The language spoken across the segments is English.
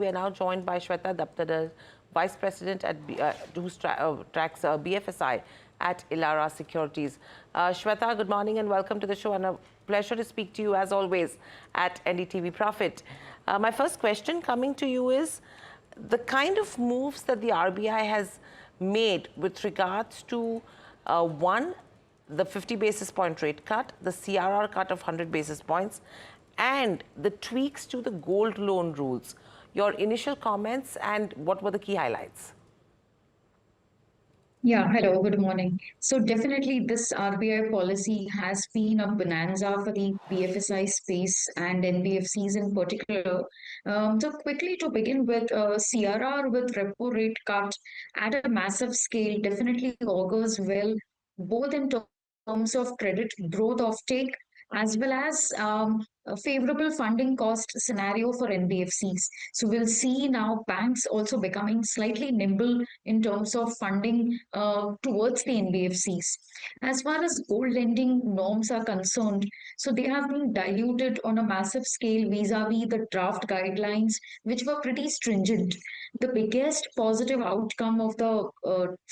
We are now joined by Shweta Daptardar, Vice President at who tracks BFSI at Elara Securities. Shweta, good morning and welcome to the show, and a pleasure to speak to you as always at NDTV Profit. My first question coming to you is the kind of moves that the RBI has made with regards to one, the 50 basis point rate cut, the CRR cut of 100 basis points, and the tweaks to the gold loan rules. Your initial comments and what were the key highlights? Yeah, hello, good morning. So definitely this RBI policy has been a bonanza for the BFSI space and NBFCs in particular. So quickly to begin with, CRR with repo rate cut at a massive scale definitely augurs well, both in terms of credit growth of take as well as a favorable funding cost scenario for NBFCs. So we'll see now banks also becoming slightly nimble in terms of funding towards the NBFCs. As far as gold lending norms are concerned, so they have been diluted on a massive scale vis-a-vis the draft guidelines, which were pretty stringent. The biggest positive outcome of the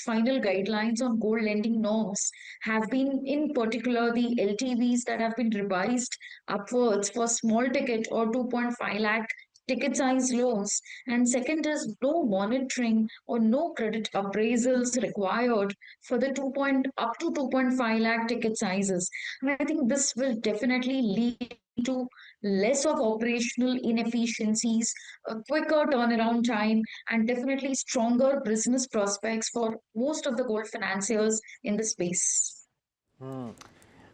final guidelines on gold lending norms have been, in particular, the LTVs that have been revised upwards for small ticket or 2.5 lakh ticket size loans. And second is no monitoring or no credit appraisals required for the 2 up to 2.5 lakh ticket sizes. And I think this will definitely lead to less of operational inefficiencies, a quicker turnaround time, and definitely stronger business prospects for most of the gold financiers in the space.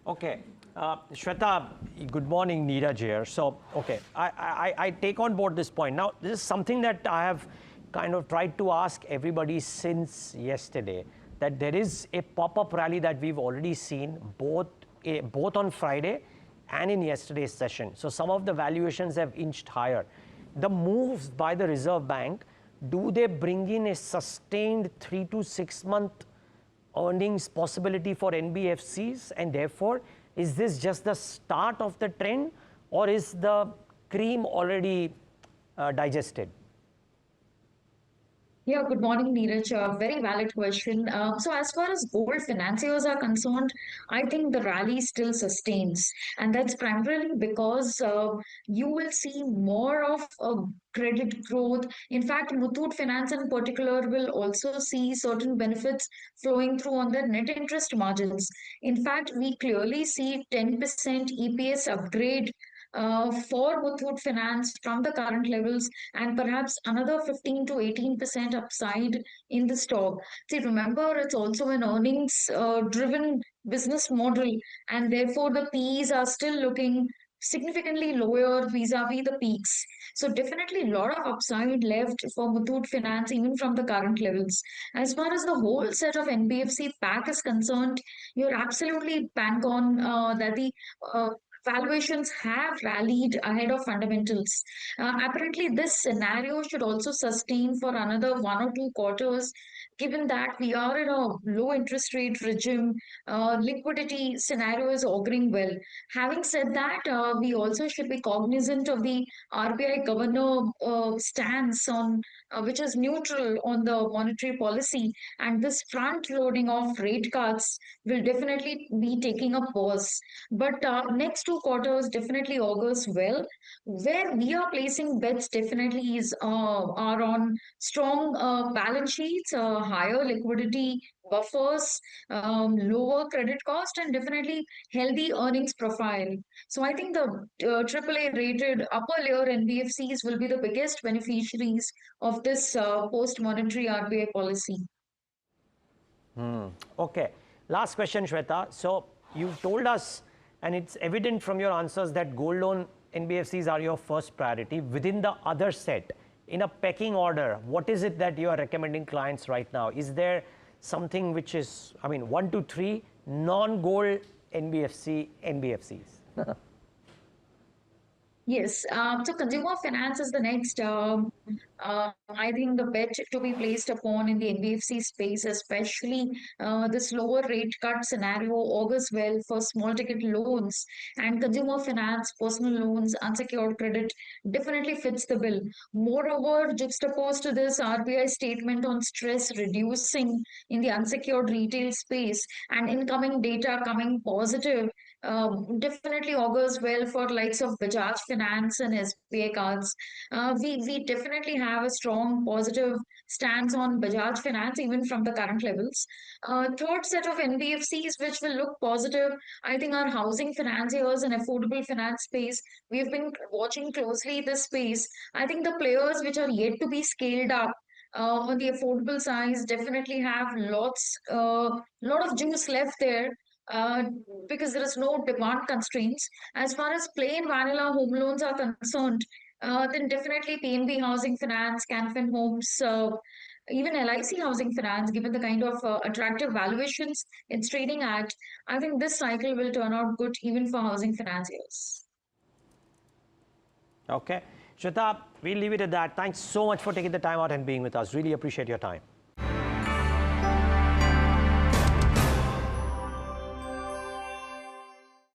Okay. Shweta, good morning, Neeraj here. So, okay, I take on board this point. Now, this is something that I have kind of tried to ask everybody since yesterday, that there is a pop-up rally that we've already seen both on Friday and in yesterday's session. So some of the valuations have inched higher. The moves by the Reserve Bank, do they bring in a sustained 3 to 6 month earnings possibility for NBFCs, and therefore is this just the start of the trend, or is the cream already digested? Yeah, good morning, Neeraj. Very valid question. So, as far as gold financiers are concerned, I think the rally still sustains. And that's primarily because you will see more of credit growth. In fact, Muthoot Finance in particular will also see certain benefits flowing through on their net interest margins. In fact, we clearly see 10% EPS upgrade for Muthoot Finance from the current levels, and perhaps another 15 to 18% upside in the stock. See, remember, it's also an earnings driven business model, and therefore the P's are still looking significantly lower vis-a-vis the peaks. So definitely a lot of upside left for Muthoot Finance even from the current levels. As far as the whole set of NBFC pack is concerned, you're absolutely bang on that the valuations have rallied ahead of fundamentals. Apparently, this scenario should also sustain for another 1 or 2 quarters, given that we are in a low interest rate regime. Liquidity scenario is auguring well. Having said that, we also should be cognizant of the RBI governor stance on which is neutral on the monetary policy, and this front loading of rate cuts will definitely be taking a pause. But next 2 quarters definitely augurs well. Where we are placing bets definitely is are on strong balance sheets, higher liquidity buffers, lower credit cost, and definitely healthy earnings profile. So I think the AAA rated upper layer NBFCs will be the biggest beneficiaries of this post monetary RBI policy. Okay. Last question, Shweta. So you told us, and it's evident from your answers, that gold loan NBFCs are your first priority. Within the other set, in a pecking order, what is it that you are recommending clients right now? Is there something which is, I mean, 1 to 3 non-gold NBFCs? Yes, so consumer finance is the next, I think, the bet to be placed upon in the NBFC space, especially this lower rate cut scenario augurs well for small ticket loans and consumer finance, personal loans, unsecured credit definitely fits the bill. Moreover, juxtaposed to this RBI statement on stress reducing in the unsecured retail space and incoming data coming positive definitely augurs well for likes of Bajaj Finance and SBI cards. We definitely have a strong positive stance on Bajaj Finance even from the current levels. Third set of NBFCs which will look positive, I think, are housing financiers and affordable finance space. We've been watching closely this space. I think the players which are yet to be scaled up on the affordable side definitely have lot of juice left there uh, because there is no demand constraints. As far as plain vanilla home loans are concerned, then definitely PNB Housing Finance, Canfin Homes, even LIC Housing Finance, given the kind of attractive valuations it's trading at, I think this cycle will turn out good even for housing financiers. Okay. Shweta, we'll leave it at that. Thanks so much for taking the time out and being with us. Really appreciate your time.